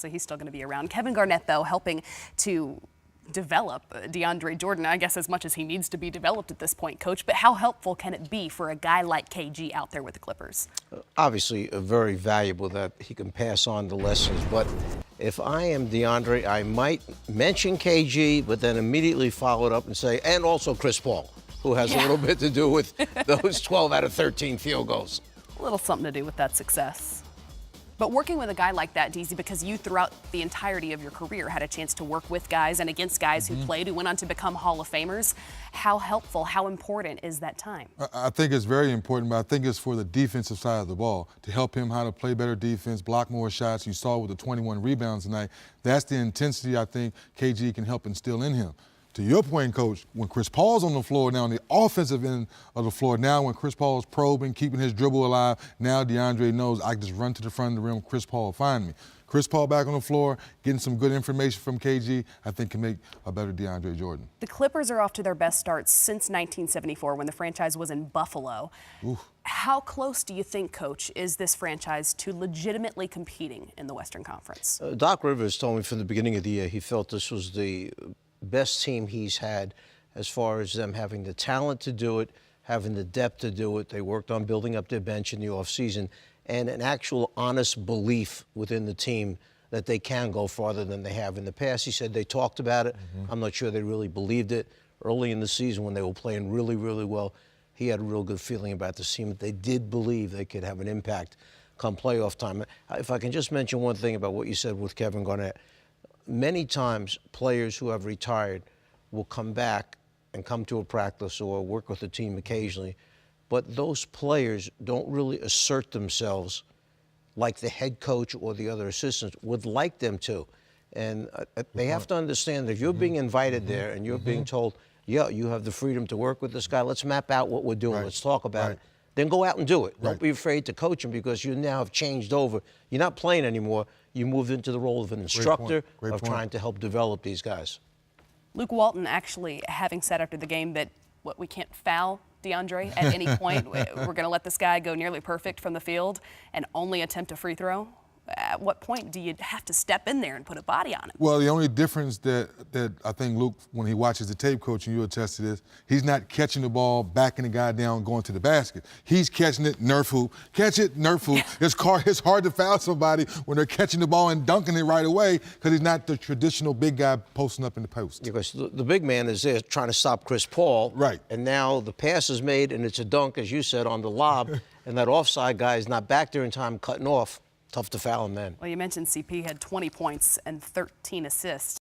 So he's still going to be around. Kevin Garnett, though, helping to develop DeAndre Jordan, I guess as much as he needs to be developed at this point, Coach. But how helpful can it be for a guy like KG out there with the Clippers? Obviously, very valuable that he can pass on the lessons. But if I am DeAndre, I might mention KG, but then immediately follow it up and say, and also Chris Paul, who has a little bit to do with those 12 out of 13 field goals. A little something to do with that success. But working with a guy like that, DZ, because you throughout the entirety of your career had a chance to work with guys and against guys who played, who went on to become Hall of Famers, how helpful, how important is that time? I think it's very important, but I think it's for the defensive side of the ball, to help him how to play better defense, block more shots. You saw with the 21 rebounds tonight. That's the intensity I think KG can help instill in him. To your point, Coach, when Chris Paul's on the floor now on the offensive end of the floor, now when Chris Paul's probing, keeping his dribble alive, now DeAndre knows I can just run to the front of the rim, Chris Paul will find me. Chris Paul back on the floor, getting some good information from KG, I think can make a better DeAndre Jordan. The Clippers are off to their best start since 1974 when the franchise was in Buffalo. Oof. How close do you think, Coach, is this franchise to legitimately competing in the Western Conference? Doc Rivers told me from the beginning of the year he felt this was the best team he's had as far as them having the talent to do it, having the depth to do it. They worked on building up their bench in the offseason, and an actual honest belief within the team that they can go farther than they have in the past. He said they talked about it. I'm not sure they really believed it. Early in the season when they were playing really, really well, he had a real good feeling about the team. They did believe they could have an impact come playoff time. If I can just mention one thing about what you said with Kevin Garnett. Many times, players who have retired will come back and come to a practice or work with the team occasionally, but those players don't really assert themselves like the head coach or the other assistants would like them to. And they have to understand that if you're being invited there and you're being told, yeah, you have the freedom to work with this guy, let's map out what we're doing, let's talk about it, then go out and do it. Don't be afraid to coach him because you now have changed over. You're not playing anymore. You moved into the role of an instructor of trying to help develop these guys. Luke Walton actually having said after the game that we can't foul DeAndre at any point. We're going to let this guy go nearly perfect from the field and only attempt a free throw. At what point do you have to step in there and put a body on him? Well, the only difference that I think Luke, when he watches the tape, Coach, and you attest to this, he's not catching the ball, backing the guy down, going to the basket. He's catching it, nerf hoop, catch it, nerf hoop. It's hard to foul somebody when they're catching the ball and dunking it right away because he's not the traditional big guy posting up in the post. Because the big man is there trying to stop Chris Paul. Right. And now the pass is made, and it's a dunk, as you said, on the lob, and that offside guy is not back there in time, cutting off. Tough to foul him then. Well, you mentioned CP had 20 points and 13 assists.